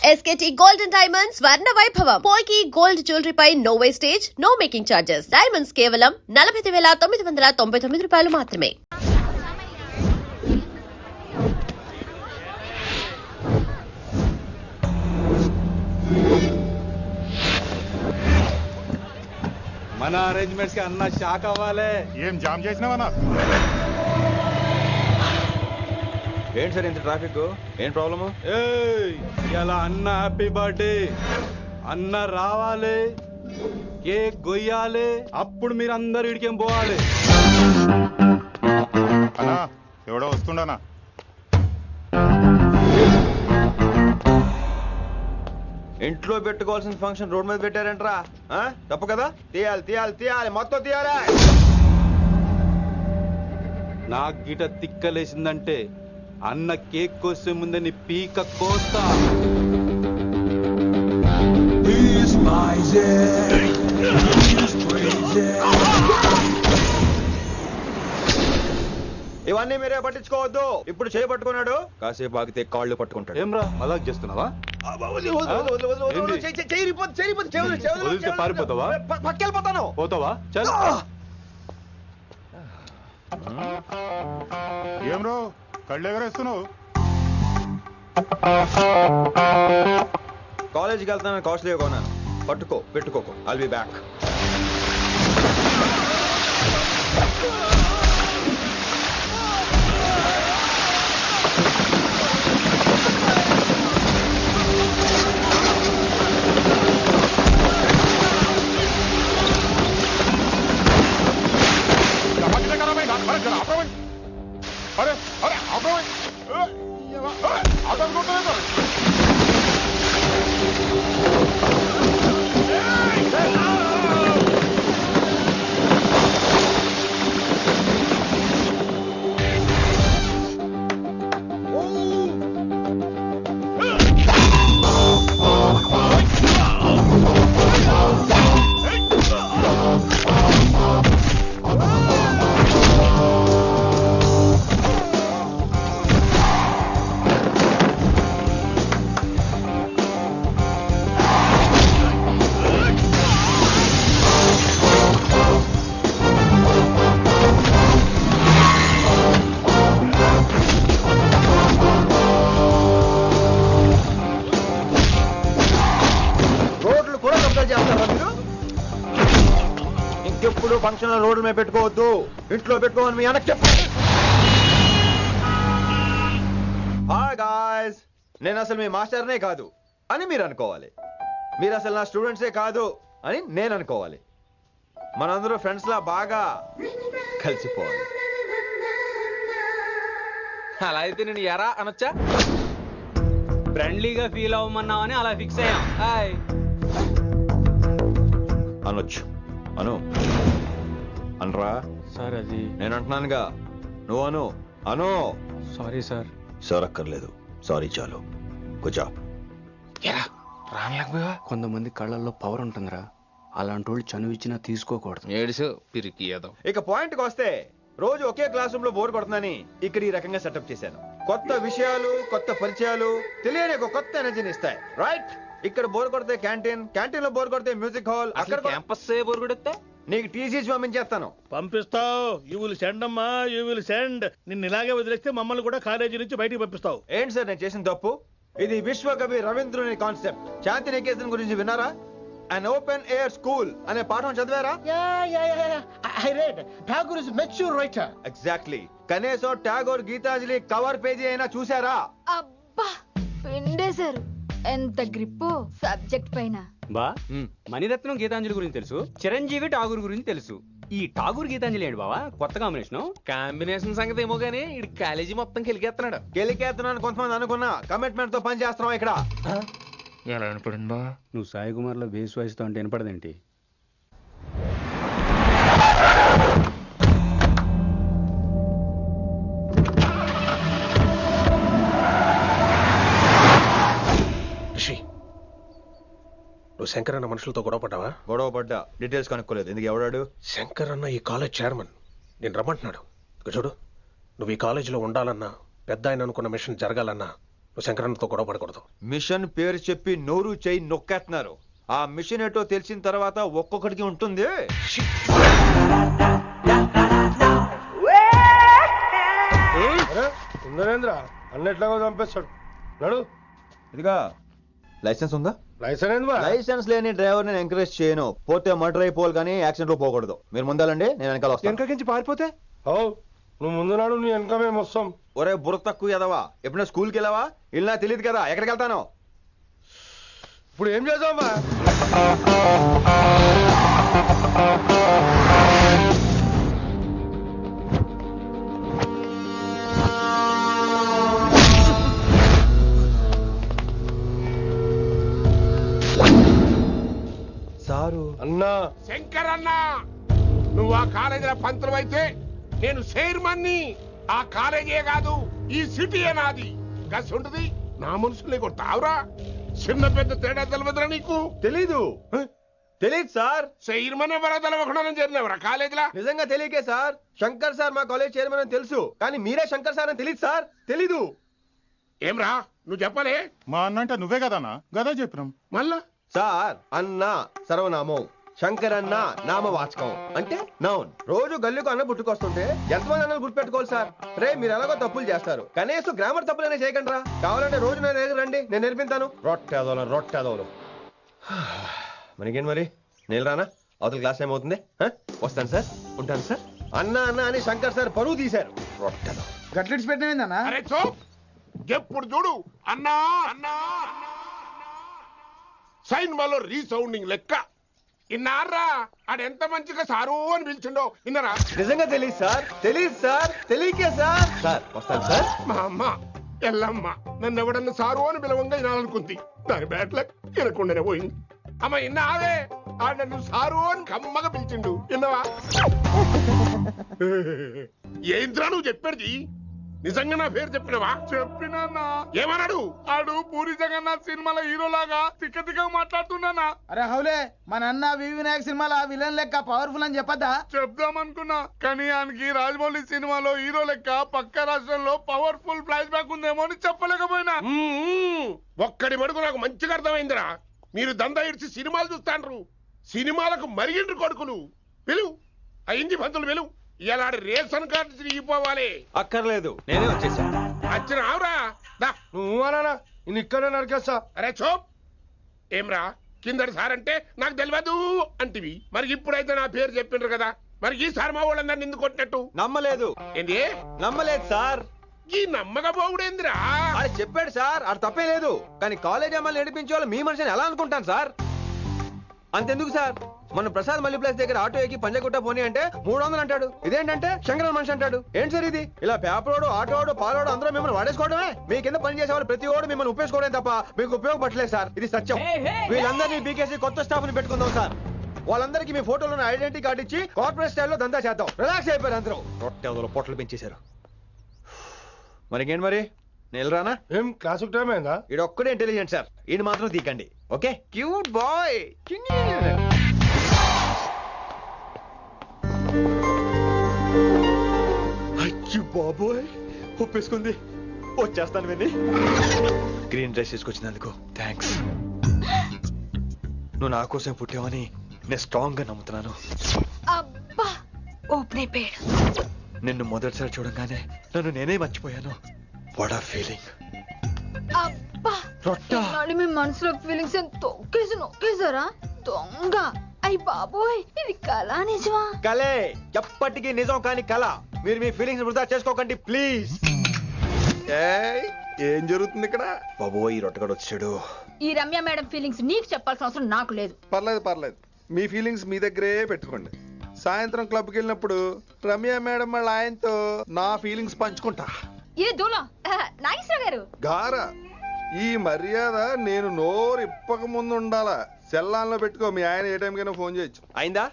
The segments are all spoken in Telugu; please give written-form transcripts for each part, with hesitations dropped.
SKT Gold and Diamonds Swarna Vaibhavam. Polki Gold Jewelry pi no wastage, no making charges. Diamonds కేవలం 49,999 రూపాయలు మాత్రమే. మన అరేంజ్మెంట్స్ కి అన్న షాక్ అవ్వాలి. ఏం జామ్ చేసినావన్నా? ఏంటి సార్ ఇంత ట్రాఫిక్? ఏం ప్రాబ్లము? ఇలా అన్న హ్యాపీ బర్త్డే, అన్న రావాలి, కేక్ గొయ్యాలి, అప్పుడు మీరు అందరు ఇడికేం పోవాలి. అన్నా ఎవడో వస్తుండనా? ఇంట్లో పెట్టుకోవాల్సిన ఫంక్షన్ రోడ్ మీద పెట్టారంట్రా. తప్పు కదా? తీయాలి తీయాలి తీయాలి, మొత్తం తీయాలి. నాకు గిట తిక్కలేసిందంటే అన్న కేక్ కోసే ముందే నీ పీక కోస్తా. ఇవన్నీ మీరే పట్టించుకోవద్దు. ఇప్పుడు చేయి పట్టుకున్నాడు, కాసేపు ఆగితే కాళ్ళు పట్టుకుంటాడు. ఏమ్రా మజాక్ చేస్తున్నావా? పారిపోతావా? పక్కెళ్ళిపోతాను. పోతావా? చల్. ఏం రో కళ్ళు ఎగరేస్తున్నావు? కాలేజీకి వెళ్తాను, కాస్ట్లీ కొన్నాను. పట్టుకో, పెట్టుకోకు. I'll be back. అరే అరే ఇంకెప్పుడు ఫంక్షన్ రోడ్డు మీద పెట్టుకోవద్దు, ఇంట్లో పెట్టుకోమని మీ అన్నకు చెప్పండి. హాయ్ గాయ్స్, నేను అసలు మీ మాస్టర్నే కాదు అని మీరు అనుకోవాలి. మీరు అసలు నా స్టూడెంట్సే కాదు అని నేను అనుకోవాలి. మనందరూ ఫ్రెండ్స్ లా బాగా కలిసిపోవాలి. అలా అయితే నేను ఎరా అనొచ్చా? ఫ్రెండ్లీగా ఫీల్ అవ్వమన్నావని అలా ఫిక్స్ అయ్యాం. హాయ్ అనొచ్చు. అను అనరా సార్. అది నేను అంటున్నానుగా, నువ్వు అను. అను. Sorry sir. సార్ అక్కర్లేదు, సారీ చాలు. కూర్చో. కొంతమంది కళ్ళల్లో పవర్ ఉంటుందిరా, అలాంటి వాళ్ళు చనువు ఇచ్చినా తీసుకోకూడదు. ఏడుసు పిరికి ఏదో. ఇక పాయింట్కి వస్తే, రోజు ఒకే క్లాస్ రూమ్ లో బోర్ కొడుతుందని ఇక్కడ ఈ రకంగా సెటప్ చేశాను. కొత్త విషయాలు, కొత్త పరిచయాలు తెలియని ఒక కొత్త ఎనర్జీని ఇస్తాయి. రైట్? ఇక్కడ బోర్ కొడితే క్యాంటీన్, క్యాంటీన్ లో బోర్ కొడితే మ్యూజిక్ హాల్, అక్కడ క్యాంపస్ బోర్ కొడితే నీకు టీసీస్ పంపించేస్తాను. పంపిస్తావు. యూ విల్ సెండ్ అమ్మా, యూ విల్ సెండ్. నిన్ను ఇలాగే వదిలేస్తే మమ్మల్ని కూడా కాలేజీ నుంచి బయటికి పంపిస్తావు. ఏంటి సార్ నేను చేసిన తప్పు? ఇది విశ్వకవి రవీంద్రుని కాన్సెప్ట్. శాంతి నికేతన్ గురించి విన్నారా? అన్ ఓపెన్ ఎయిర్ స్కూల్ అనే పాఠం చదివారా? I read. Tagore is a mature writer. Exactly. కనీసం టాగోర్ గీతాంజలి కవర్ పేజీ అయినా చూసారా? అబ్బా పిండేశారు. ఎంత గ్రిప్పు సబ్జెక్ట్ పైన. బా మణిరత్నం గీతాంజలి గురించి తెలుసు, చిరంజీవి ఠాగూర్ గురించి తెలుసు. ఈ ఠాగూర్ గీతాంజలి ఏంటి బావా కొత్త కాంబినేషన్ సంగతి ఏమో గానీ ఇడు కాలేజీ మొత్తం కెలికేస్తున్నాడు. గెలికేస్తున్నాను కొంతమంది అనుకున్నా, కమిట్మెంట్ తో పని చేస్తున్నాం ఇక్కడ. ఎలా అనిపడింది బా? నువ్వు సాయి కుమార్ లో బేస్ వాయిస్తో అంటే వినపడదేంటి? నువ్వు శంకర్ అన్న మనుషులతో గొడవ పడ్డావా? గొడవ పడ్డా, డీటెయిల్స్ కనుక్కోలేదు. ఎందుకు? ఎవడాడు? శంకర్ అన్న ఈ కాలేజ్ చైర్మన్. నేను రమ్మంటున్నాడు. ఇక చూడు, నువ్వు ఈ కాలేజీలో ఉండాలన్నా, పెద్ద ఆయన అనుకున్న మిషన్ జరగాలన్నా శంకరన్నతో గొడవ పడకూడదు. మిషన్ పేరు చెప్పి నోరు చేయి నొక్కేస్తున్నారు. ఆ మిషన్ ఏటో తెలిసిన తర్వాత ఒక్కొక్కడికి ఉంటుంది. నరేంద్ర అన్నెట్లాగో చంపేస్తాడు. నడు. ఇదిగా లైసెన్స్ ఉందా? లైసెన్స్ లైసెన్స్ లేని డ్రైవర్ నేను ఎంకరేజ్ చేయను. పోతే మర్డర్ అయిపోవాలి కానీ యాక్సిడెంట్ లో పోకూడదు. మీరు ముందాలండి, నేను వెనకాల వస్తాను. వెనకకించి పారిపోతే నువ్వు ముందు నాడు నీ వెనక మేము వస్తాం. ఒరే బుర్ర తక్కువ ఎదవా, ఎప్పుడైనా స్కూల్కి వెళ్ళావా? వెళ్ళినా తెలియదు కదా ఎక్కడికి వెళ్తాను. ఇప్పుడు ఏం చేద్దామా? సారు అన్నా శంకర్ అన్న, నువ్వు ఆ కాలేజీలో పంతులు అయితే నేను చైర్మన్ని. ఆ కాలేజీ కాదు ఈ సిటీయే నాది. గస్ ఉంటుంది నా మనుషుల్ని కొడతావురా? చిన్న పెద్ద తేడా తెలియదురా నీకు? తెలీదు తెలీదు సార్. చైర్మన్ ఎవరో తెలవకుండా చేరినవరా కాలేజీలో? నిజంగా తెలియకే సార్. శంకర్ సార్ మా కాలేజ్ చైర్మన్ అని తెలుసు, కానీ మీరే శంకర్ సార్ అని తెలియదు సార్. తెలీదు. ఏమ్రా నువ్వు చెప్పలే? మా అన్న అంటే నువ్వే కదన్నా, గదా చెప్పినాం. మళ్ళా సార్ అన్న సర్వనామం, శంకర్ అన్న నామవాచకం అంటే నౌన్. రోజు గల్లీకు అన్న పుట్టుకొస్తుంటే ఎంతమంది అన్నలు గుర్తుపెట్టుకోవాలి సార్? రే మీరు ఎలాగో తప్పులు చేస్తారు, కనీసం గ్రామర్ తప్పులైనా చేయకండి రా. కావాలంటే రోజు నా దగ్గర రండి, నేను నేర్పిస్తాను. రొట్టెదోలం మనకేం మరి? నేను రానా? అవతల క్లాస్ టైం అవుతుంది. వస్తాను సార్, ఉంటాను సార్. అన్న అన్న అని శంకర్ సార్ పరువు తీశారు. రొట్టెదో గట్లెట్స్ పెట్టినా అరే చో, ఎప్పుడు చూడు అన్నా అన్నా సైన్మాలో రీసౌండింగ్ లెక్క. ఇన్నారా ఆడెంత మంచిగా సారు అని పిలిచిండో ఇన్నరా? నిజంగా తెలియదు సార్, తెలియదు సార్, తెలియకే సార్. సార్ వస్తాను సార్. మా అమ్మ ఎల్లమ్మ నన్ను ఎవడన్నా సారు అని పిలవంగా వినాలనుకుంది. దాని బ్యాట్లక్ వినకుండానే పోయింది. అమ్మ ఇన్నావే, ఆడ నన్ను సారు అని కమ్మగా పిలిచిండు. విన్నవా? ఏంద్రా నువ్వు చెప్పేది? నిజంగా నా పేరు చెప్పినవా? చెప్పినా. ఏమన్నాడు? ఆడు పూరి జగన్నాథ్ సినిమాలో హీరోలాగా తిక్క తిక్క మాట్లాడుతున్నానా? అరే హౌలే, మన అన్న వినాయక్ సినిమాలో విలన్ లెక్క పవర్ఫుల్ అని చెప్పద్దా? చెప్దామనుకున్నా, కానీ ఆయనకి రాజమౌళి సినిమాలో హీరో లెక్క పక్క రాష్ట్రంలో పవర్ఫుల్ ఫ్లాష్ బ్యాక్ ఉందేమో అని చెప్పలేకపోయినా. ఒక్కడి మడుగు నాకు మంచిగా అర్థమైందిరా. మీరు దందా ఇడిచి సినిమాలు చూస్తాండ్రు, సినిమాలకు మరిగిండ్రు కొడుకులు. పిలువు అయింది పంతులు, పిలువు. ఇలా రేషన్ కార్డు తిరిగిపోవాలి. అక్కర్లేదు, నేనే వచ్చేసాను. వచ్చిన ఆవురా. నువ్వు అనా నేను ఇక్కడే నరికేస్తా. అరే చోప్, ఏమ్రా కిందటి సార్ అంటే నాకు తెలియదు అంటివి. మరి ఇప్పుడైతే నా పేరు చెప్పిండ్రు కదా, మరి ఈ సార్ మా వాళ్ళందరినీ ఎందుకు కొట్టినట్టు? నమ్మలేదు. ఏంది నమ్మలేదు సార్. ఈ నమ్మకపోవుడేందిరా? అది చెప్పాడు సార్, అది తప్పే లేదు. కానీ కాలేజ్ అమ్మాయిలు నడిపించే వాళ్ళు మీ మనిషిని ఎలా అనుకుంటాను సార్? అంతెందుకు సార్, మన ప్రసాద్ మల్లి ప్లేస్ దగ్గర ఆటో ఎక్కి పంజగుట్ట పోనీ అంటే 300 అంటాడు. ఇదేంటంటే శంకరన్ మనిషి అంటాడు. ఏంటి సార్ ఇది? ఇలా పేపరోడు, ఆటోడు, పాలోడు అందరూ మిమ్మల్ని వాడేసుకోవడమే. మీ కింద పని చేసే వాళ్ళు ప్రతి ఓడు మిమ్మల్ని ఉపయోగించుకోవడం తప్ప మీకు ఉపయోగపడలేదు సార్. ఇది సత్యం. వీళ్ళందరినీ బీకేసి కొత్త స్టాఫ్ ని పెట్టుకుందాం సార్. వాళ్ళందరికీ మీ ఫోటోలో ఐడెంటిటీ కార్డు ఇచ్చి కార్పొరేట్ స్టైల్లో దందా చేద్దాం. రిలాక్స్ అయిపోయారు అందరూ. రొట్టె పొట్టలు పెంచేశారు. మరికేంటి మరి, నేను రానా? ఏం క్లాస్ టైం అయిందా? ఈడు ఒక్కడే ఇంటెలిజెంట్ సార్, ఈయన మాత్రం తీకండి. Okay, cute boy. అయ్యో బాబోయ్, ఒప్పేసుకుంది. వచ్చేస్తాను విని. గ్రీన్ డ్రెస్ తీసుకొచ్చినందుకు థ్యాంక్స్. నువ్వు నా కోసం పుట్టావని నేను స్ట్రాంగ్ గా నమ్ముతున్నాను. అబ్బా ఓపెన్ అయిపోయాడు. నిన్ను మొదటిసారి చూడంగానే నన్ను నేనే మర్చిపోయాను. వాట్ ఆ ఫీలింగ్. అబ్బా రొట్టె. మీ మనసులో ఫీలింగ్స్ తొక్కేసి నొక్కేసారా దొంగ? అయ్యి బాబోయ్, ఇది కళ నిజమా? కలే, ఎప్పటికీ నిజం కాని కళ. మీరు మీ ఫీలింగ్స్ వృధా చేసుకోకండి ప్లీజ్. ఏం జరుగుతుంది ఇక్కడ? బాబోయ్, ఈ రొట్టెగాడు వచ్చాడు. ఈ రమ్య మేడం ఫీలింగ్స్ నీకు చెప్పాల్సిన అవసరం నాకు లేదు. పర్లేదు, మీ ఫీలింగ్స్ మీ దగ్గరే పెట్టుకోండి. సాయంత్రం క్లబ్కి వెళ్ళినప్పుడు రమ్య మేడం వాళ్ళ ఆయనతో నా ఫీలింగ్స్ పంచుకుంటా. ఏ దూలం నాగేశ్వర గారు గారా, ఈ మర్యాద నేను నోరు ఇప్పక ముందు ఉండాలా. సెల్లాన్లో పెట్టుకో, మీ ఆయన ఏ టైంకైనా ఫోన్ చేయొచ్చు. అయిందా?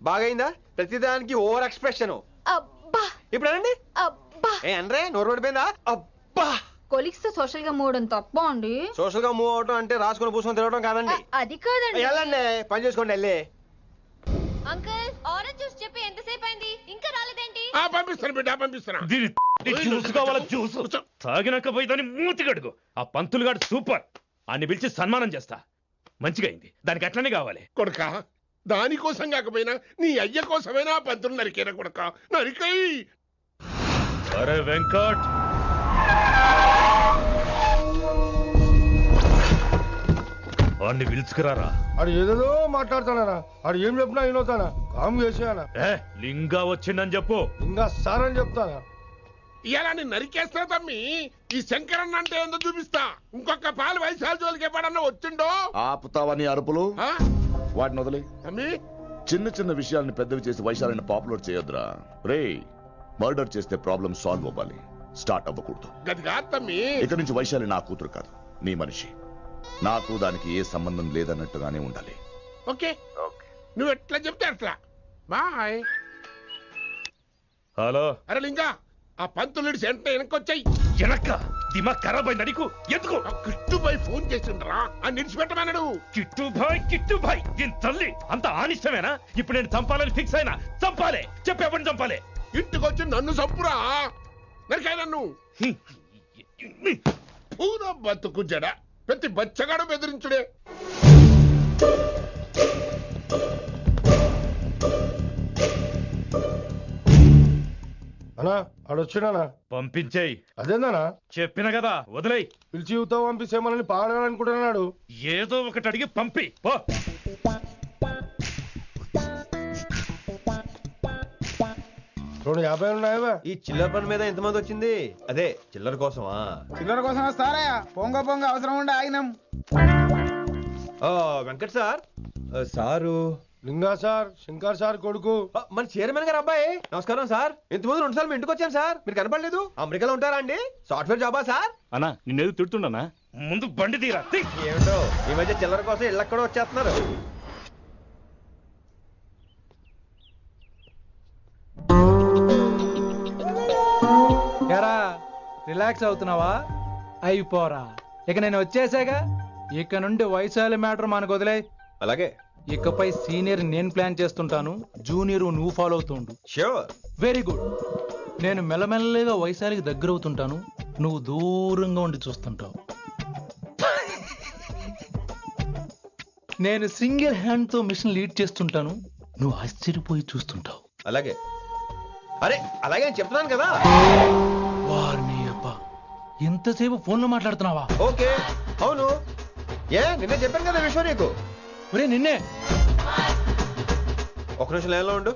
బాగైందా? ప్రతిదానికి ఓవర్ ఎక్స్ప్రెషన్. అబ్బా ఇప్పుడు అనండి. అబ్బా ఏ అనరే, నోరు పడిపోయిందా? అబ్బా. కొలిక్స్ తో సోషల్ గా మూవడం తప్ప అండి. సోషల్ గా మూవ్ అవటం అంటే రాసుకొని పూసుకొని తిరగడం కాదండి. అది కాదండి. వెళ్ళండి, పని చేసుకోండి వెళ్ళి. అంకుల్ ఆరెంజ్ జ్యూస్ చెప్పి ఎంతసేపు అయింది ఇంకా రాలేదేంటి? పంపిస్తాను బిడ్డ పంపిస్తాను. చూసుకోవాల జ్యూస్ తాగినాక పోయి దాన్ని మూతి కడుగు. ఆ పంతులు గాడు సూపర్, అన్ని పిలిచి సన్మానం చేస్తా. మంచిగా అయింది, దానికి అట్లనే కావాలి. కొడుక దానికోసం కాకపోయినా నీ అయ్య కోసమైనా పంతులు నరికేనా కొడుక, నరికై. అరే వెంకట్, వాడిని పిలుచుకురారా. ఆడు ఏదేదో మాట్లాడతానా, ఆడు ఏం చెప్పినా వినవుతానా, కామ్ చేసానా. లింగా వచ్చిందని చెప్పు. ఇంకా సార్ అని చెప్తానా. ఇలా నేను నరికేస్తా తమ్మి. ఈ శంకరన్న అంటే ఏందో చూపిస్తా. ఇంకొక పాలు వయసాల జోలికి ఎప్పుడన్నా వచ్చిండో ఆపుతావని అరుపులు వాటిని వదిలే. తమ్మి చిన్న చిన్న విషయాలను పెద్దవి చేసి వైశాలిని పాపులర్ చేయొద్దురా. రే, మర్డర్ చేస్తే ప్రాబ్లం సాల్వ్ అవ్వాలి, స్టార్ట్ అవ్వకూడదు. గది కాదు తమ్మి. ఇక నుంచి వైశాలి నా కూతురు కాదు, నీ మనిషి. నాకు దానికి ఏ సంబంధం లేదన్నట్టుగానే ఉండాలి. ఓకే నువ్వు ఎట్లా చెప్తే అట్లా. బాయ్. హలో. అరే లింగా, ఆ పంతులుడి సెంటర్ వెనకొచ్చాయి. వెనక్క దిమాగ్ ఖరాబ్ అయింది నీకు. ఎందుకు? కిట్టుబాయ్ ఫోన్ చేసిండ్రా, అని నిడిచిపెట్టమన్నాడు. కిట్టుబాయ్ దీని తల్లి అంత ఆనిష్టమేనా? ఇప్పుడు నేను చంపాలని ఫిక్స్ అయినా. చంపాలే, చెప్పేపని చంపాలే. ఇంటికొచ్చి నన్ను చంపురా, నరికాయ నన్ను. పూరా బతుకు జడ, ప్రతి బచ్చగాడు బెదిరించుడే. అనా ఆడొచ్చినా పంపించేయి. అదేందనా చెప్పిన కదా, వదిలేయి. పిలిచి యువత పంపిస్తేమని పాడాలనుకుంటున్నాడు. ఏదో ఒకటి అడిగి పంపి పో. 250 ఉన్నాయా? ఈ చిల్లర పని మీద ఎంతమంది వచ్చింది? అదే చిల్లర కోసమా? చిల్లర కోసం వస్తారా? పొంగ అవసరం ఉండే ఆగినాం. వెంకట్ సార్. సారు లింగా సార్, శంకర్ సార్ కొడుకు. మన చైర్మన్ గారు అబ్బాయి. నమస్కారం సార్. ఇంతకుముందు 2 సార్లు మీ ఇంటికి వచ్చాను సార్, మీరు కనపడలేదు. అమెరికాలో ఉంటారా అండి? సాఫ్ట్వేర్ జాబా సార్? అన్నా నిన్నేది తిడుతుండనా? ముందు బండి తీరా. ఏమిటో ఈ మధ్య చిల్లర కోసం ఇళ్ళక్కడ వచ్చేస్తున్నారు. రిలాక్స్ అవుతున్నావా? అయిపోరా, ఇక నేను వచ్చేసాగా. ఇక నుండి వైశాలి మ్యాటర్ మనకు వదిలే. అలాగే. ఇకపై సీనియర్ నేను ప్లాన్ చేస్తుంటాను, జూనియర్ నువ్వు ఫాలో అవుతుండు. ష్యూర్. Very good. నేను మెల్లమెల్లగా వైశాలికి దగ్గర అవుతుంటాను, నువ్వు దూరంగా ఉండి చూస్తుంటావు. నేను సింగిల్ హ్యాండ్ తో మిషన్ లీడ్ చేస్తుంటాను, నువ్వు ఆశ్చర్యపోయి చూస్తుంటావు. అలాగే. అరే అలాగే నేను చెప్తున్నాను కదా. వారిని అబ్బా, ఎంతసేపు ఫోన్ లో మాట్లాడుతున్నావా? ఓకే అవును. నిన్నే చెప్పాను కదా విషయం నీకు. ఒరే నిన్నే. ఒక నిమిషం లైన్లో ఉండు.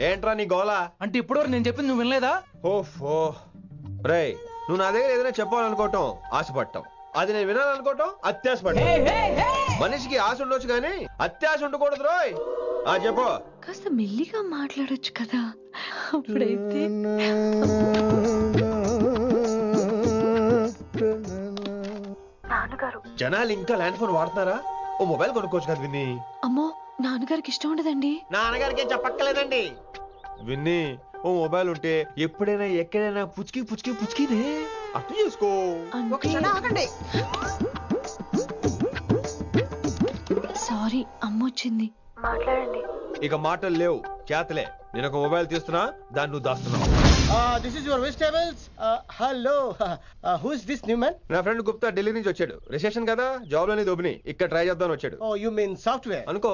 ఏంట్రా నీ గోలా? అంటే ఇప్పటివరకు నేను చెప్పింది నువ్వు వినలేదా? ఓఫో రే, నువ్వు నా దగ్గర ఏదైనా చెప్పాలనుకోవటం ఆశపడటం, అది నేను వినాలనుకోవటం అత్యాశపడటం. మనిషికి ఆశ ఉండొచ్చు కానీ అత్యాశ ఉండకూడదు రోయ్. చెప్పు. కాస్త మెల్లిగా మాట్లాడొచ్చు కదా, అప్పుడైతే. జనాలు ఇంకా ల్యాండ్ ఫోన్ వాడుతున్నారా? ఓ మొబైల్ కొనుక్కోవచ్చు కదా విన్ని. అమ్మో, నాన్నగారికి ఇష్టం ఉండదండి. నాన్నగారికి ఏం చెప్పక్కర్లేదండి. విన్ని, ఓ మొబైల్ ఉంటే ఎప్పుడైనా ఎక్కడైనా పుచ్చుకినే అర్థం చేసుకో. సారీ, అమ్మ వచ్చింది. మాట్లాడండి. ఇక మాటలు లేవు, చేతలే. నేను ఒక మొబైల్ తీస్తున్నా, దాన్ని నువ్వు దాస్తున్నావు. This is your vegetables. Hello. Who is this new man? నా ఫ్రెండ్ గుప్తా ఢిల్లీ నుంచి వచ్చాడు. రిసెప్షన్ కదా, జాబ్ లోని దొబ్బిని ఇక్కడ ట్రై చేద్దామని వచ్చాడు. Oh, you mean software? అనుకో.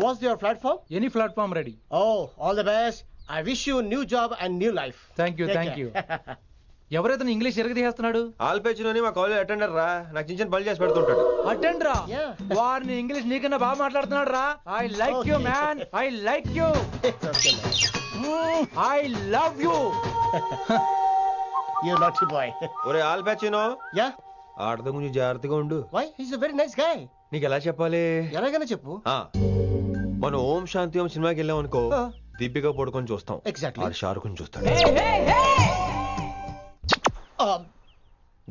What's your platform? Any platform ready. Oh, all the best. I wish you new job and new life. Thank you. ఎవరైతే ఇంగ్లీష్ ఎరగదీస్తున్నాడు? ఆల్పేచినోని మా కాలేజ్ అటెండర్ రా, నాకు చిన్న చిన్న పనులు చేసి పెడుతుంటాడు. అటెండరా? వారిని ఇంగ్లీష్ నీకన్నా బాగా మాట్లాడుతున్నాడు రా. I like you man. I like you. I love you. You naughty boy. ఒరే ఆల్పేచినో. Yeah. ఆడద గురించి జాగ్రత్తగా ఉండు. Why? He's a very nice guy. నీకు ఎలా చెప్పాలి? ఎలాగైనా చెప్పు. మనం ఓం శాంతి ఓం సినిమాకి వెళ్ళాం అనుకో, దీపిక పడుకొని చూస్తాం. Exactly. ఆడు షారుఖ్ చూస్తాడు.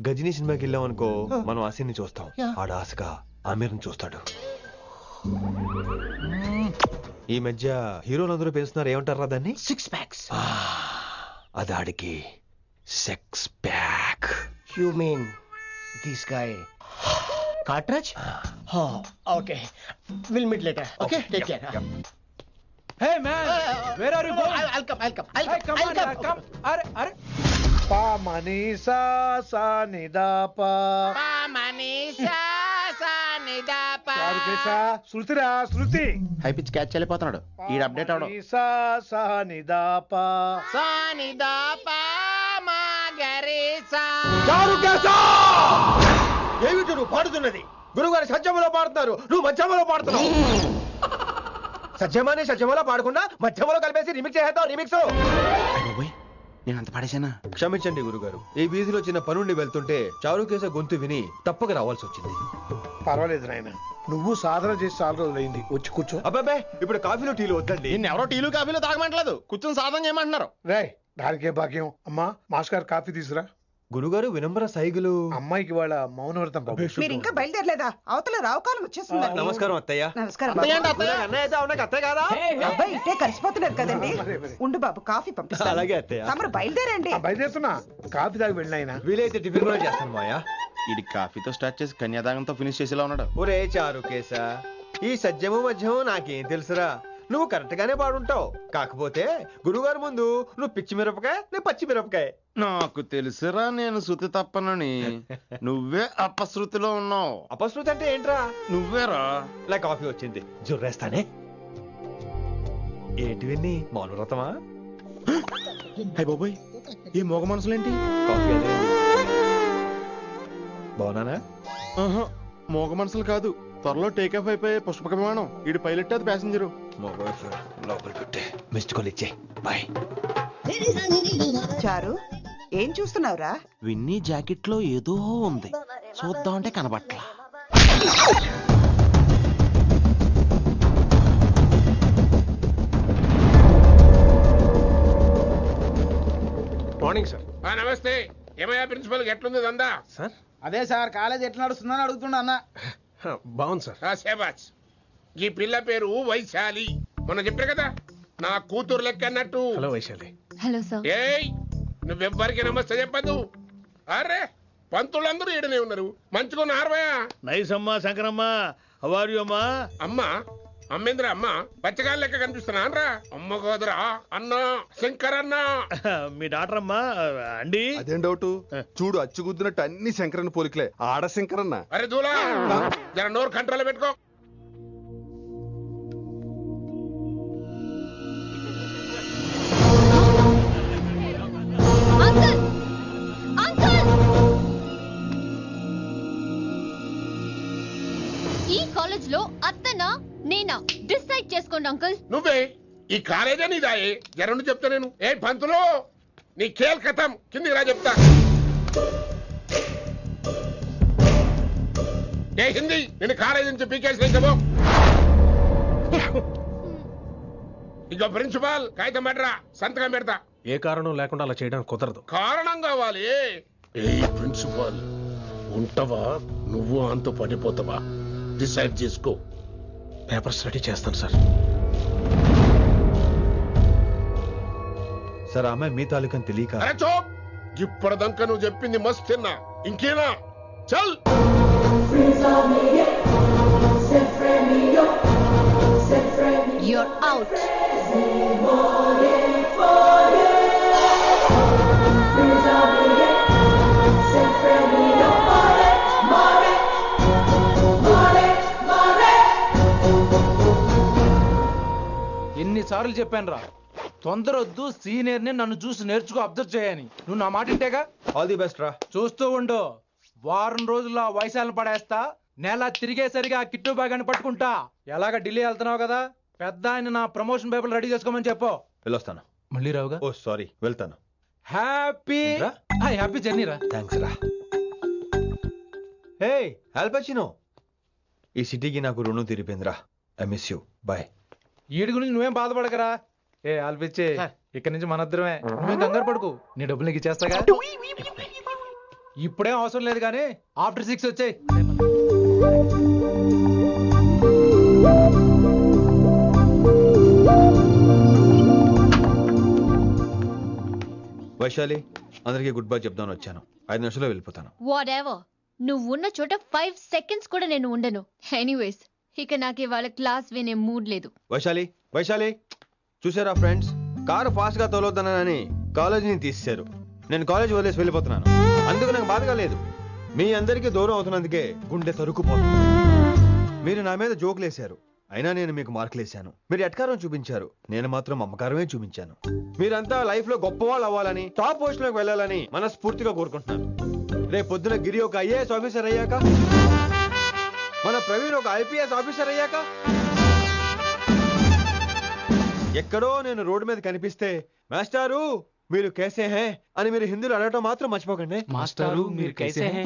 గజనీ సినిమాకి వెళ్ళాం అనుకో, మనం ఆసిని చూస్తాం. ఆడు ఆశగా ఆమీర్ చూస్తాడు. ఈ మధ్య హీరోలందరూ పెంచుతున్నారు, ఏమంటారా దాన్ని? 6 packs. అది ఆడికి sex pack. You mean this guy? Cartridge? Okay will meet later okay take care Hey man, where are you going? I'll come Hey, come on, yeah, come. Are. పా మనీసా సా నిదాపా శృతిరా శృతి హై పిచ్ క్యాచ్ వెళ్ళిపోతున్నాడు ఈ అప్డేట్ అవడం మనీసా సా నిదాపా ఏమిటి నువ్వు పాడుతున్నది? గురుగారు సత్యములో పాడుతున్నారు, నువ్వు మధ్యమలో పాడుతున్నావు. సత్యమాని సత్యములో పాడకుండా మధ్యమలో కలిపేసి రిమిక్స్ చేస్తావు. రిమిక్స్ నేను అంత పాడేశానా? క్షమించండి గురుగారు, ఈ వీధిలో చిన్న పనుండి వెళ్తుంటే చారుకేశ గొంతు విని తప్పక రావాల్సి వచ్చింది. పర్వాలేదు నాయన, నువ్వు సాధన చేసి చాలా రోజులైంది, వచ్చి కూర్చో. అబ్బాబే, ఇప్పుడు కాఫీలు టీలు వద్దండి. ఎవరో టీలు కాఫీలు తాగమంటలేదు, కూర్చొని సాధన చేయమంటున్నారు. రే దానికే భాగ్యం. అమ్మా మాస్టర్ గారు కాఫీ తీసురా. గురుగారు వినమ్ర సైగులు. అమ్మాయికి వాళ్ళ మౌనవ్రతం బాబు. మీరు ఇంకా బయలుదేరలేదా? అవతల రావుకాలం వచ్చేస్తుంది. నమస్కారం అత్తయ్య. నమస్కారం. అన్నయ్య అయితే అవునా అత్తయ్య కాదా? అబ్బాయి ఇట్టే కలిసిపోతున్నారు కదండి. ఉండు బాబు, కాఫీ పంపిస్తాను. అలాగే అత్తయ్య. తమరు బయలుదేరండి. బయలుదేరుతున్నా, కాఫీ తాగి వెళ్ళినాయన. వీలైతే టిఫిన్ కూడా చేస్తాను మాయా. ఇది కాఫీతో స్టార్ట్ చేసి కన్యాదానంతో ఫినిష్ చేసేలా ఉన్నాడు. ఒరే చారుకేశ, ఈ సత్యము మధ్యము నాకేం తెలుసురా? నువ్వు కరెక్ట్ గానే పాడుంటావు. కాకపోతే గురుగారు ముందు నువ్వు పిచ్చి మిరపకాయ, నేను పచ్చి మిరపకాయ. నాకు తెలుసురా నేను శృతి తప్పనని. నువ్వే అపశృతిలో ఉన్నావు. అపశృతి అంటే ఏంట్రా? నువ్వేరా. నా కాఫీ వచ్చింది, జుర్రేస్తానే. ఏంటి విన్ని, మౌనవ్రతమా? హై బాబోయ్, ఈ మోగ మనసులేంటి? కాఫీ అదే. బాగున్నానా? మోగ మనసులు కాదు, త్వరలో టేక్ ఆఫ్ అయిపోయే పుష్పక విమానం. ఈడు పైలట్, అది ప్యాసింజరు. లోపల పెట్టే మిస్డ్ కాల్ ఇచ్చే. బాయ్. చారు, ఏం చూస్తున్నావురా? విన్నీ జాకెట్ లో ఏదో ఉంది, చూద్దామంటే కనబట్లా. Morning sir. నమస్తే. ఏమయ్యా ప్రిన్సిపల్, ఎట్లుంది దందా? సార్ అదే సార్, కాలేజ్ ఎట్లా నడుస్తుందని అడుగుతున్నా అన్న. బాగుంది సార్. శేబాజ్. ఈ పిల్ల పేరు వైశాలి. మొన్న చెప్పారు కదా, నా కూతురు లెక్క అన్నట్టు. హలో వైశాలి. Hello sir. ఏయ్, నువ్వెవ్వరికి నమస్తే చెప్పదు. అరే, పంతులందరూ ఈడనే ఉన్నారు, మంచుకున్న ఆర్వయా. నైస్ అమ్మా శంకరమ్మ, హౌ ఆర్ యు అమ్మా? అమ్మా అమ్మేంద్ర అమ్మ పచ్చగాళ్ళ లెక్క కనిపిస్తున్నా అనరా? అమ్మ గోదరా అన్న శంకర్ అన్న. మీ డాక్టర్ అమ్మా అండి. అదేం డౌట్, చూడు అచ్చుగుద్దినట్టు అన్ని శంకరన్న పోలికలే. ఆడ శంకరన్న. అరే దూలా, జర నోరు కంట్రోల్ పెట్టుకో. అంకుల్ అంకుల్, ఈ కాలేజ్ లో అత్తనా నేనా డిసైడ్ చేసుకోండి అంకుల్. నువ్వే ఈ కాలేజీ నీదాయే, జరను చెప్తా నేను. ఏ పంతులు, నీ ఖేల్ కథం, కిందికి రా చెప్తా. ఏ హిందీ, నేను కాలేజీ నుంచి పీకేసి. ఇక ప్రిన్సిపాల్ కాగితం పెట్టరా, సంతకం పెడతా. ఏ కారణం లేకుండా అలా చేయడానికి కుదరదు. కారణం కావాలి. ఏ ప్రిన్సిపాల్, ఉంటావా నువ్వు అంత పడిపోతావా? డిసైడ్ చేసుకో. పేపర్స్ రెడీ చేస్తాను సార్. సార్ ఆమె మీ తాలూకని తెలియక. అరే చోప్, ఇప్పటిదాకా నువ్వు చెప్పింది మస్త్ తిన్నా, ఇంకేనా? చల్. You're out. ఎన్నిసార్లు చెప్పాను రా, తొందరొద్దు, సీనియర్ ని నన్ను చూసి నేర్చుకో, అబ్జర్వ్ చేయని. నువ్వు నా మాట ఇంటేగా? ఆల్ ది బెస్ట్ రా. చూస్తూ ఉండు, వారం రోజుల్లో ఆ వైశాలను పడేస్తా. నెల తిరిగేసరిగా ఆ కిట్టు బ్యాగాన్ని పట్టుకుంటా. ఎలాగ ఢిల్లీ వెళ్తున్నావు కదా, పెద్ద ఆయన నా ప్రమోషన్ పేపర్లు రెడీ చేసుకోమని చెప్పు. వెళ్ళొస్తాను. మళ్ళీ రావుగా? ఓ సారీ, వెళ్తాను. హ్యాపీ హ్యాపీ జర్నీ రా. థ్యాంక్స్ రా. హే ఆల్పచినో, ఈ సిటీకి నాకు రుణం తీరిపోయిందిరా. I miss you. బాయ్. ఈడి గురించి నువ్వేం బాధపడకరా. ఏ ఆల్పిచ్చే, ఇక్కడి నుంచి మనద్దరమే, నువ్వేం కంగారు పడుకు, నీ డబ్బులు నీకు ఇచ్చేస్తాగా. ఇప్పుడేం అవసరం లేదు కానీ ఆఫ్టర్ 6 వచ్చాయి. వైశాలి, అందరికీ గుడ్ బై చెప్దామని వచ్చాను. 5 నిమిషాల్లో వెళ్ళిపోతాను. Whatever. నువ్వు ఉన్న చోట 5 seconds కూడా నేను ఉండను. ఎనీవేస్ ఇక నాకు ఇవాళ క్లాస్ వినే మూడ్ లేదు. వైశాలి వైశాలి చూసారా ఫ్రెండ్స్, కారు ఫాస్ట్ గా తోలొద్దనని కాలేజీని తీసేశారు. నేను కాలేజీ వదిలేసి వెళ్ళిపోతున్నాను. అందుకు నాకు బాధగా లేదు. మీ అందరికీ దూరం అవుతున్నందుకే గుండె తరుక్కుపోతుంది. మీరు నా మీద జోకులు వేశారు, అయినా నేను మీకు మార్కులు వేశాను. మీరు ఎట్కారం చూపించారు, నేను మాత్రం అమ్మకారమే చూపించాను. మీరంతా లైఫ్ లో గొప్ప వాళ్ళు అవ్వాలని, టాప్ పొజిషన్ లోకి వెళ్ళాలని మనస్ఫూర్తిగా కోరుకుంటున్నాను. రేపు పొద్దున గిరి ఒక ఐఏఎస్ ఆఫీసర్ అయ్యాక, మన ప్రవీణ్ ఒక ఐపీఎస్ ఆఫీసర్ అయ్యాక, ఎక్కడో నేను రోడ్డు మీద కనిపిస్తే మాస్టారు మీరు కేసే హే అని మీరు హిందీలో అడగటం మాత్రం మర్చిపోకండి. మాస్టారు మీరు కైసే హై?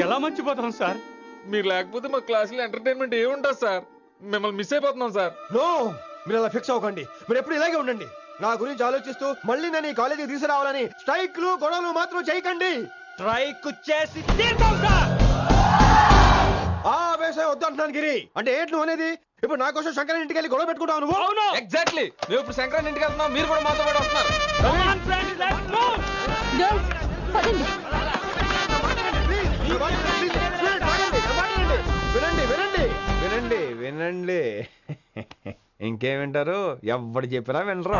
ఎలా మర్చిపోతాం సార్? మీరు లేకపోతే మా క్లాసులో ఎంటర్టైన్మెంట్ ఏముంటుంది సార్? మిమ్మల్ని మిస్ అయిపోతున్నాం సార్. నో, మీరు అలా ఫిక్స్ అవ్వకండి. మీరు ఎప్పుడు ఇలాగే ఉండండి. నా గురించి ఆలోచిస్తూ మళ్ళీ నేను ఈ కాలేజీకి తీసుకురావాలని స్ట్రైక్లు గొడవలు మాత్రం చేయకండి. స్ట్రైక్ చేసి తీర్థం సార్. ఆ వేసే వద్దు అంటున్నాను గిరి. అంటే ఏంటి నువ్వు అనేది? ఇప్పుడు నా కోసం శంకర్ ఇంటికి వెళ్ళి గొడవ పెట్టుకుంటావు నువ్వు? అవును, ఎగ్జాక్ట్లీ. మేము ఇప్పుడు శంకరాన్ని ఇంటికి వెళ్తున్నాం, మీరు కూడా మాతో పాటు వస్తున్నారు. Girls, పదండి. వినండి వినండి వినండి వినండి. ఇంకేం వింటారు? ఎవడు చెప్పినా వినరు.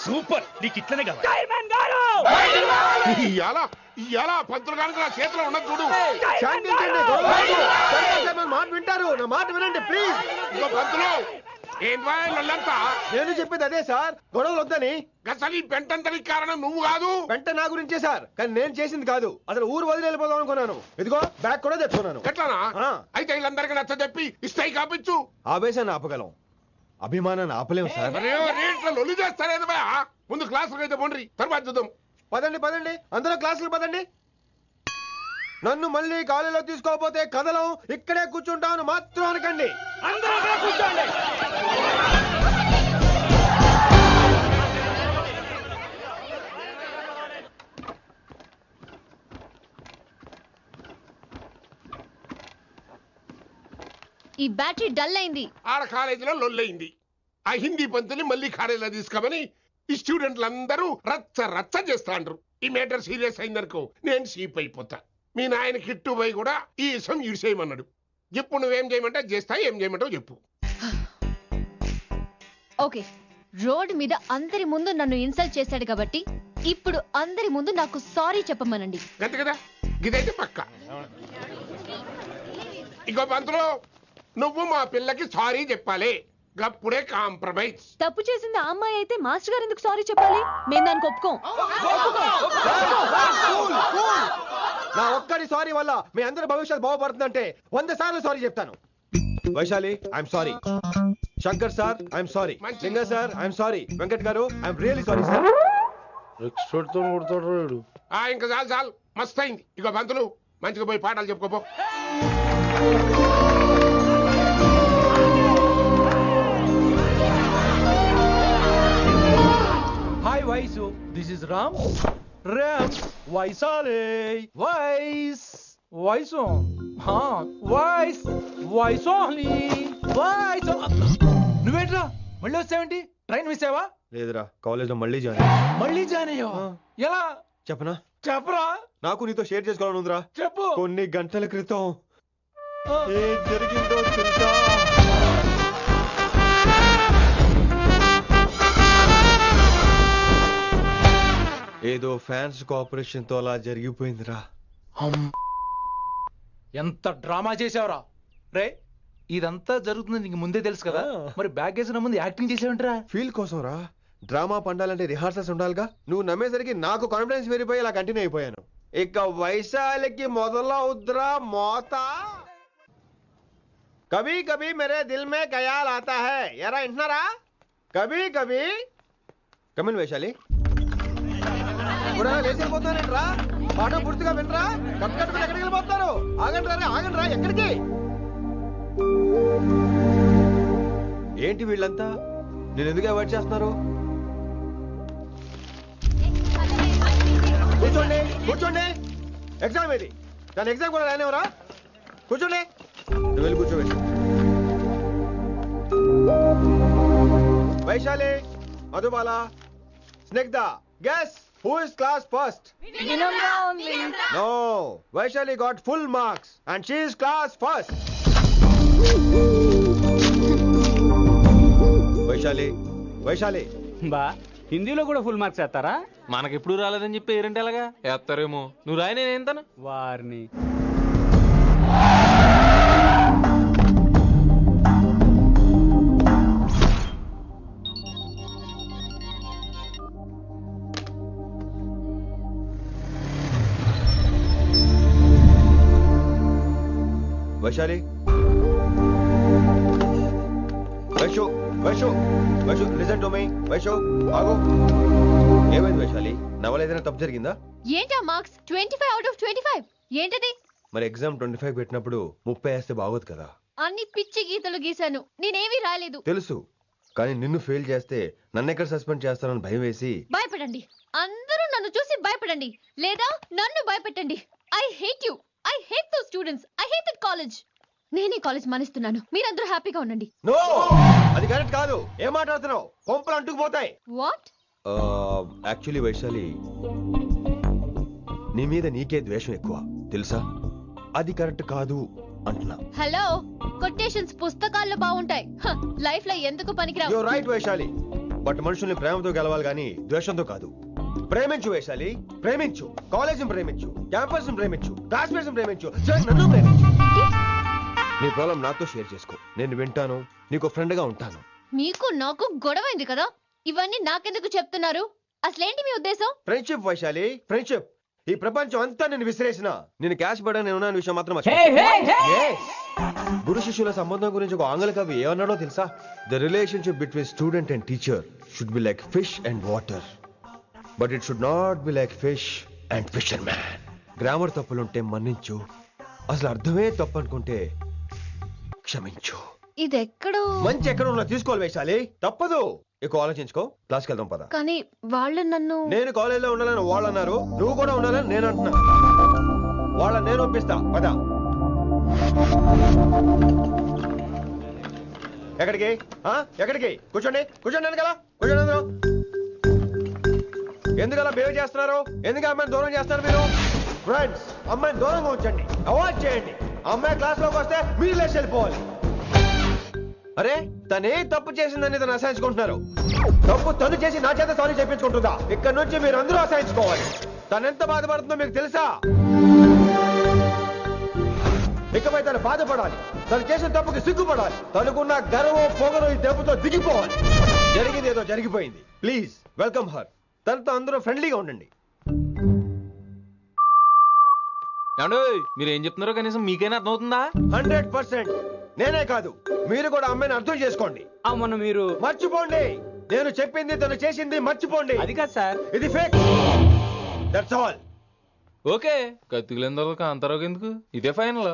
సూపర్, నీకు ఇట్లనే కదా. ఇయాల పంతులు కనుక నా చేతిలో ఉన్నది చూడు. శాంతించండి, గొడవ వద్దు. శంకర్ సార్ నా మాట వింటారు. నా మాట వినండి ప్లీజ్. ఇగో పంతులు, ఏంటా వాళ్ళంతా? నేను చెప్పేది అదే సార్, గొడవలు వద్దని. అసలు ఈ పెంటంతరికి కారణం నువ్వు కాదు. వెంట నా గురించే సార్, కానీ నేను చేసింది కాదు. అసలు ఊరు వదిలి వెళ్ళిపోదాం అనుకున్నాను. ఇదిగో బ్యాగ్ కూడా తెచ్చుకున్నాను. ఎట్లానా? ఆ. అయితే వీళ్ళందరికీ నచ్చ చెప్పి ఇస్తాయి కాపించు. ఆవేశాన్ని ఆపగలం, అభిమానాన్ని ఆపలేం సార్. రేట్ల లొల్లి చేస్తారేది బా. ముందు క్లాసులకు అయితే పోండి, తర్వాత చూద్దాం. పదండి పదండి, అందరూ క్లాసులు పదండి. నన్ను మళ్ళీ కాలేజీలో తీసుకోకపోతే కదలం, ఇక్కడే కూర్చుంటాను మాత్రం అనకండి. అందరూ అక్కడ కూర్చోండి. ఈ బ్యాటరీ డల్ అయింది. ఆడ కాలేజీలో లొల్లయింది. ఆ హిందీ పంతుని మళ్ళీ కాలేజీలో తీసుకోమని ఈ స్టూడెంట్లందరూ రచ్చ రచ్చ చేస్తాండ్రు. ఈ మేటర్ సీరియస్ అయిందనుకో నేను సీప్ అయిపోతా. మీ నాయన కిట్టు పోయి కూడా ఈ విషయం ఇడిసేయమన్నాడు. ఇప్పుడు నువ్వేం చేయమంటే చేస్తా, ఏం చేయమంటావు చెప్పు. ఓకే, రోడ్ మీద అందరి ముందు నన్ను ఇన్సల్ట్ చేశాడు కాబట్టి ఇప్పుడు అందరి ముందు నాకు సారీ చెప్పమనండి. గంతే కదా, ఇదైతే పక్క. ఇంకో పంతులు, నువ్వు మా పిల్లకి సారీ చెప్పాలి. గప్పుడే కాంప్రమైజ్. తప్పు చేసింది ఆ అమ్మాయి అయితే మాస్టర్ గారు ఎందుకు సారీ చెప్పాలి? మేము దానికి ఒప్పుకోం. నా ఒక్కడి సారీ వల్ల మీ అందరి భవిష్యత్తు బాగుపడుతుందంటే 100 సార్లు సారీ చెప్తాను. Vaishali, I'm sorry. Shankar sir, I'm sorry. లింగ సార్, ఐఎమ్ సారీ. వెంకట్ గారు, I'm really sorry sir. Expert తో కొడతాడు. ఇంకా చాలు చాలు, మస్త్ అయింది. ఇగో పంతులు, మంచిగా పోయి పాఠాలు చెప్పుకోపో. Hi Vaisu, this is Ram. Ram Vaishali. వైస్ వైసు, వైస్ వైసోహ్లీ వైస్. నువ్వేంట్రా మళ్ళీ వచ్చావేంటి? ట్రైన్ మిస్ అయ్యావా? లేదురా, కాలేజ్ లో మళ్ళీ జాయిన్. మళ్ళీ జాయిన్ అయ్యావా? ఎలా చెప్పనా? చెప్పరా. నాకు నీతో షేర్ చేసుకోవాలని ఉందిరా. చెప్పు. కొన్ని గంటల క్రితం ఏం జరిగిందో తెలుసా? ఏదో ఫ్యాన్స్ కోఆపరేషన్ తో అలా జరిగిపోయిందిరా. ఎంత డ్రామా చేసావురా రే. ఇదంతా జరుగుతుంది నీకు ముందే తెలుసు కదా, మరి బ్యాగ్ వేసిన ముందు యాక్టింగ్ చేసావంటరా? ఫీల్ కోసం రా. డ్రామా పండాలంటే రిహార్సల్స్ ఉండాలిగా. నువ్వు నమ్మేసరికి నాకు కాన్ఫిడెన్స్ పెరిగిపోయి అలా కంటిన్యూ అయిపోయాను. ఇక వైశాలికి మొదలవుద్రా మోత. కభీ కభీ మేరే దిల్ మే ఖయాల్ ఆతా హై. ఎరా వింటున్నారా? కభీ కభీ. కమిన్ వైశాలి. లేచి వెళ్ళిపోతున్నారంట్రా. పాఠం పూర్తిగా వినరా? కట్టుకట్టుకుని ఎక్కడికి వెళ్ళిపోతున్నారు? ఆగండి రా, ఆగండి రా. ఎక్కడికి? ఏంటి వీళ్ళంతా నేను ఎందుకు అవాయిడ్ చేస్తున్నారు? కూర్చోండి కూర్చోండి, ఎగ్జామ్ ఇది. దాని ఎగ్జామ్ కూడా రానివరా? కూర్చోండి. నువ్వు వెళ్ళి కూర్చోవేసి. Vaishali, Madhubala, Snigdha, guess who is class first? No, Vaishali got full marks and she is class first. Vaishali బా హిందీలో కూడా ఫుల్ మార్క్స్ వేస్తారా? మనకెప్పుడు రాలేదని చెప్పి ఏరంటే ఎలాగా వేస్తారేమో. నువ్వు రాయి, నేను ఏంతాను వారిని. Vaishali, Vaishu listen to me. Vaishu ఆగు. ఏమైంది వైశాలి? నా వల్ల ఏదైనా తప్పు జరిగిందా? ఏంటా మార్క్స్ 25 out of 25? ఏంటది? మరి ఎగ్జామ్ 25 పెట్టినప్పుడు 30 వేస్తే బాగోదు కదా. అన్ని పిచ్చి గీతలు గీశాను, నేనేమీ రాలేదు. తెలుసు, కానీ నిన్ను ఫెయిల్ చేస్తే నన్ను ఎక్కడ సస్పెండ్ చేస్తానని భయం వేసి. భయపడండి, అందరూ నన్ను చూసి భయపడండి, లేదా నన్ను భయపెట్టండి. I hate you, I hate those students, I hate that college. నేనే కాలేజ్ మానేస్తున్నాను, మీరందరూ హ్యాపీగా ఉండండి. నో, అది కరెక్ట్ కాదు. ఏం మాట్లాడుతున్నావు? కొంపలు అంటుకుపోతాయి. వాట్? యాక్చువల్లీ వైశాలి, నీ మీద నీకే ద్వేషం ఎక్కువ తెలుసా? అది కరెక్ట్ కాదు అంటున్నా. హలో, కొటేషన్స్ పుస్తకాల్లో బాగుంటాయి, లైఫ్ లో ఎందుకు పనికిరావు. యు రైట్ వైశాలి, బట్ మనుషుల్ని ప్రేమతో గెలవాలి గాని ద్వేషంతో కాదు. ప్రేమించు వైశాలి, ప్రేమించు. కాలేజ్ ప్రేమించు, క్యాంపస్ ప్రేమించు, క్లాస్మేట్స్ ప్రేమించు, నన్ను ప్రేమించు. నీ ప్రాబ్లం నాతో షేర్ చేసుకో, నేను వింటాను, నీకు ఫ్రెండ్ గా ఉంటాను. మీకు నాకు గొడవైంది కదా, ఇవన్నీ నాకెందుకు చెప్తున్నారు? అసలేంటి మీ ఉద్దేశం? Friendship Vaishali, friendship. ఈ ప్రపంచం అంతా నేను విసిరేసిన నేను క్యాష్ పడా నేను ఉన్నాను విషయం మాత్రం గురు శిష్యుల సంబంధం గురించి ఒక ఆంగ్ల కవి ఏమన్నాడో తెలుసా? The relationship between student and teacher should be like fish and water, but it should not be like fish and fisherman. Grammar తప్పులుంటే మన్నించు, అసలు అర్థమే తప్పు అనుకుంటే క్షమించు. ఇది ఎక్కడో మంచి ఎక్కడ ఉన్నా తీసుకోవాలి వైశాలి, తప్పదు. ఎక్కువ ఆలోచించుకో, క్లాస్కి వెళ్దాం పద. కానీ వాళ్ళు నన్ను. నేను కాలేజీలో ఉండాలని వాళ్ళు అన్నారు, నువ్వు కూడా ఉండాలని నేను అంటున్నా. వాళ్ళని నేను ఒప్పిస్తా, పద. ఎక్కడికి? ఎక్కడికి? కూర్చోండి కూర్చోండి కదా, కూర్చోండి అందరూ. ఎందుకలా బిహేవ్ చేస్తున్నారు? ఎందుకు అమ్మాయిని దూరం చేస్తారు మీరు? ఫ్రెండ్స్, అమ్మాయిని దూరంగా ఉంచండి, అవాయిడ్ చేయండి. అమ్మాయి క్లాస్ లోకి వస్తే మీరు లేచి వెళ్ళిపోవాలి. అరే, తనే తప్పు చేసిందని తను అసహించుకుంటున్నారు. తప్పు తను చేసి నా చేత సారీ చెప్పించుకుంటుందా? ఇక్కడ నుంచి మీరు అందరూ అసహించుకోవాలి. తను ఎంత బాధపడుతుందో మీకు తెలుసా? ఇకపై తను బాధపడాలి, తను చేసిన తప్పుకి సిగ్గుపడాలి. తనకున్న గర్వం పొగరు ఈ దెబ్బతో దిగిపోవాలి. జరిగింది ఏదో జరిగిపోయింది. Please welcome her. తనతో అందరూ ఫ్రెండ్లీగా ఉండండి. మీరు ఏం చెప్తున్నారో కనీసం మీకైనా అర్థమవుతుందా? 100%. నేనే కాదు, మీరు కూడా అమ్మాయిని అర్థం చేసుకోండి. మొన్న మీరు మర్చిపోండి, నేను చెప్పింది తను చేసింది మర్చిపోండి. అది కాదు సార్, ఇది ఫేక్. That's all. ఓకే, కత్తిలేని తర్వాత కాంతారావు ఎందుకు? ఇదే ఫైనల్.